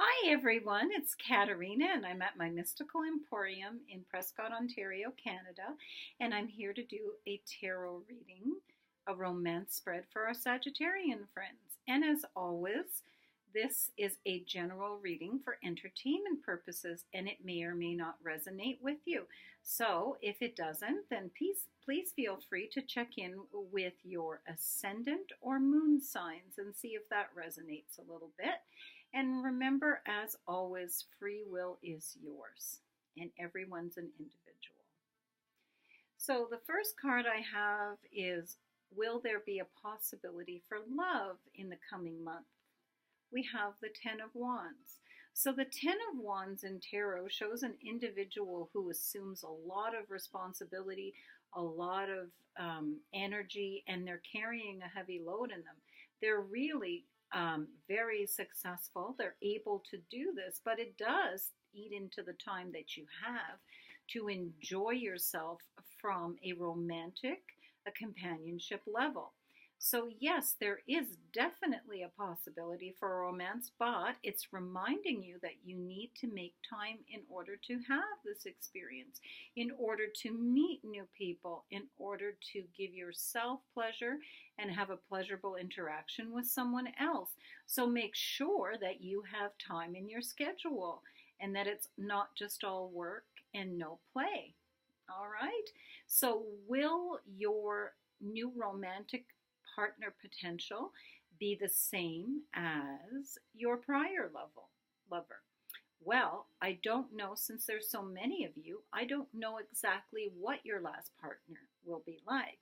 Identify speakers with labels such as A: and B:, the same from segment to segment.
A: Hi everyone, it's Katarina and I'm at my Mystical Emporium in Prescott, Ontario, Canada, and I'm here to do a tarot reading, a romance spread for our Sagittarian friends. And as always, this is a general reading for entertainment purposes and it may or may not resonate with you. So if it doesn't, then please feel free to check in with your ascendant or moon signs and see if that resonates a little bit. And remember, as always, free will is yours, and everyone's an individual. So the first card I have is, will there be a possibility for love in the coming month? We have the Ten of Wands. So the Ten of Wands in tarot shows an individual who assumes a lot of responsibility, a lot of energy, and they're carrying a heavy load in them. They're really very successful. They're able to do this, but it does eat into the time that you have to enjoy yourself from a romantic, a companionship level. So yes, there is definitely a possibility for a romance, but it's reminding you that you need to make time in order to have this experience, in order to meet new people, in order to give yourself pleasure and have a pleasurable interaction with someone else. So make sure that you have time in your schedule and that it's not just all work and no play. All right? So will your new romantic partner potential be the same as your prior lover? Well, I don't know, since there's so many of you, I don't know exactly what your last partner will be like.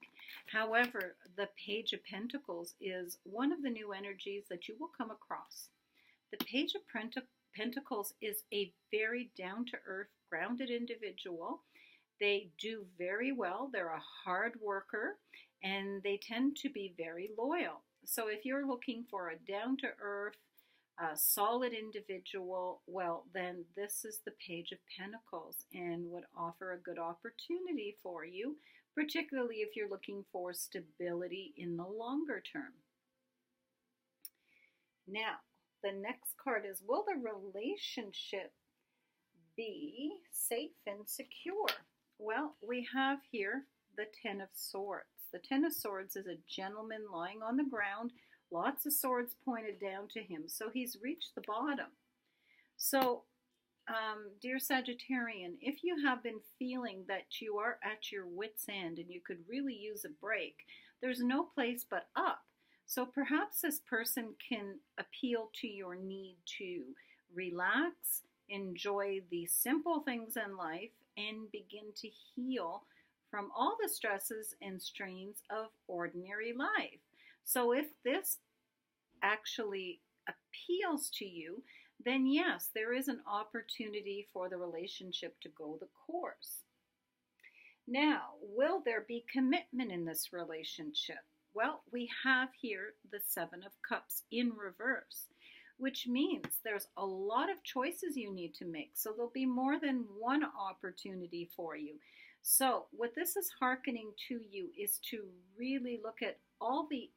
A: However, the Page of Pentacles is one of the new energies that you will come across. The Page of Pentacles is a very down-to-earth, grounded individual. They do very well. They're a hard worker and they tend to be very loyal. So if you're looking for a down-to-earth, solid individual, well, then this is the Page of Pentacles and would offer a good opportunity for you, particularly if you're looking for stability in the longer term. Now, the next card is, will the relationship be safe and secure? Well, we have here the Ten of Swords. The Ten of Swords is a gentleman lying on the ground, lots of swords pointed down to him. So he's reached the bottom. So, dear Sagittarian, if you have been feeling that you are at your wit's end and you could really use a break, there's no place but up. So perhaps this person can appeal to your need to relax, enjoy the simple things in life, and begin to heal from all the stresses and strains of ordinary life. So if this actually appeals to you, then yes, there is an opportunity for the relationship to go the course. Now, will there be commitment in this relationship? Well, we have here the Seven of Cups in reverse, which means there's a lot of choices you need to make. So there'll be more than one opportunity for you. So what this is hearkening to you is to really look at all the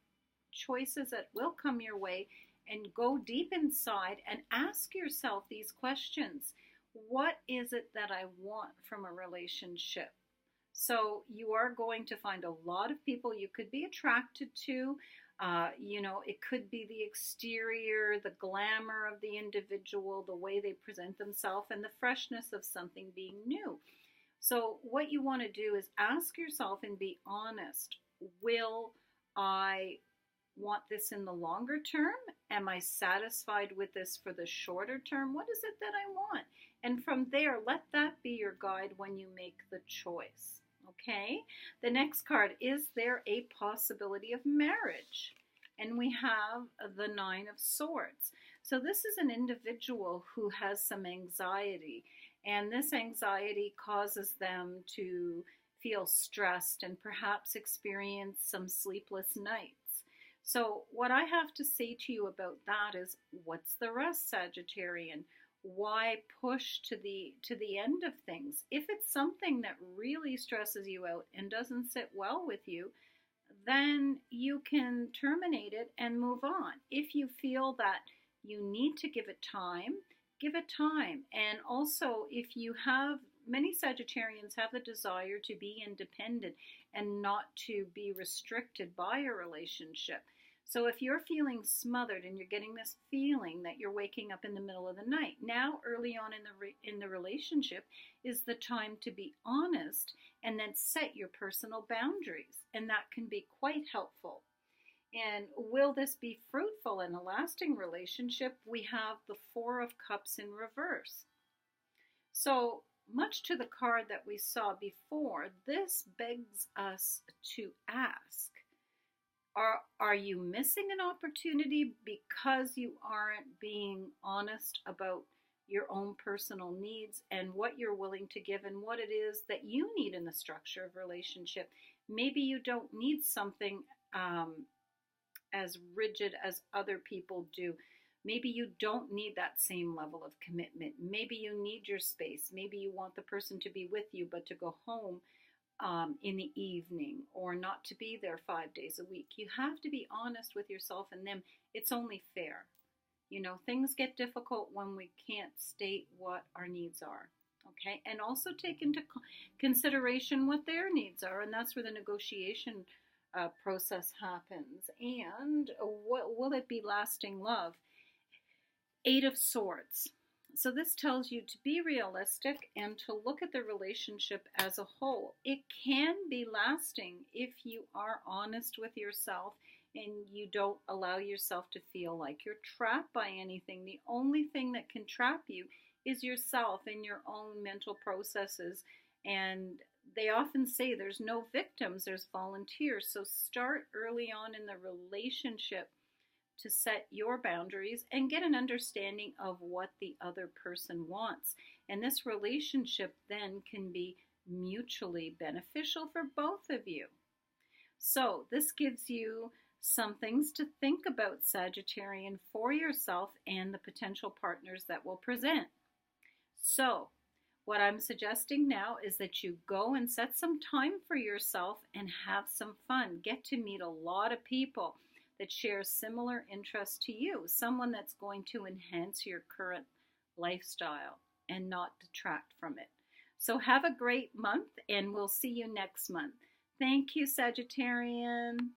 A: choices that will come your way and go deep inside and ask yourself these questions. What is it that I want from a relationship? So you are going to find a lot of people you could be attracted to. It could be the exterior, the glamour of the individual, the way they present themselves, and the freshness of something being new. So what you want to do is ask yourself and be honest. Will I want this in the longer term? Am I satisfied with this for the shorter term? What is it that I want? And from there, let that be your guide when you make the choice. Okay? The next card, is there a possibility of marriage? And we have the Nine of Swords. So this is an individual who has some anxiety, and this anxiety causes them to feel stressed and perhaps experience some sleepless nights. So what I have to say to you about that is, what's the rest, Sagittarian? Why push to the end of things? If it's something that really stresses you out and doesn't sit well with you, then you can terminate it and move on. If you feel that You need to give it time. Give it time. And also, if you have, many Sagittarians have the desire to be independent and not to be restricted by a relationship. So if you're feeling smothered and you're getting this feeling that you're waking up in the middle of the night, now early on in the relationship is the time to be honest and then set your personal boundaries. And that can be quite helpful. And will this be fruitful in a lasting relationship? We have the Four of Cups in reverse. So much to the card that we saw before, this begs us to ask, are you missing an opportunity because you aren't being honest about your own personal needs and what you're willing to give and what it is that you need in the structure of relationship? Maybe you don't need something as rigid as other people do. Maybe you don't need that same level of commitment. Maybe you need your space. Maybe you want the person to be with you, but to go home in the evening, or not to be there 5 days a week. You have to be honest with yourself and them. It's only fair. You know, things get difficult when we can't state what our needs are. Okay, and also take into consideration what their needs are, and that's where the negotiation process happens. And what will it be lasting love? Eight of Swords. So this tells you to be realistic and to look at the relationship as a whole. It can be lasting if you are honest with yourself and you don't allow yourself to feel like you're trapped by anything. The only thing that can trap you is yourself and your own mental processes. And they often say there's no victims, there's volunteers. So start early on in the relationship to set your boundaries and get an understanding of what the other person wants. And this relationship then can be mutually beneficial for both of you. So this gives you some things to think about, Sagittarian, for yourself and the potential partners that will present. So what I'm suggesting now is that you go and set some time for yourself and have some fun. Get to meet a lot of people that share similar interests to you, someone that's going to enhance your current lifestyle and not detract from it. So have a great month, and we'll see you next month. Thank you, Sagittarian.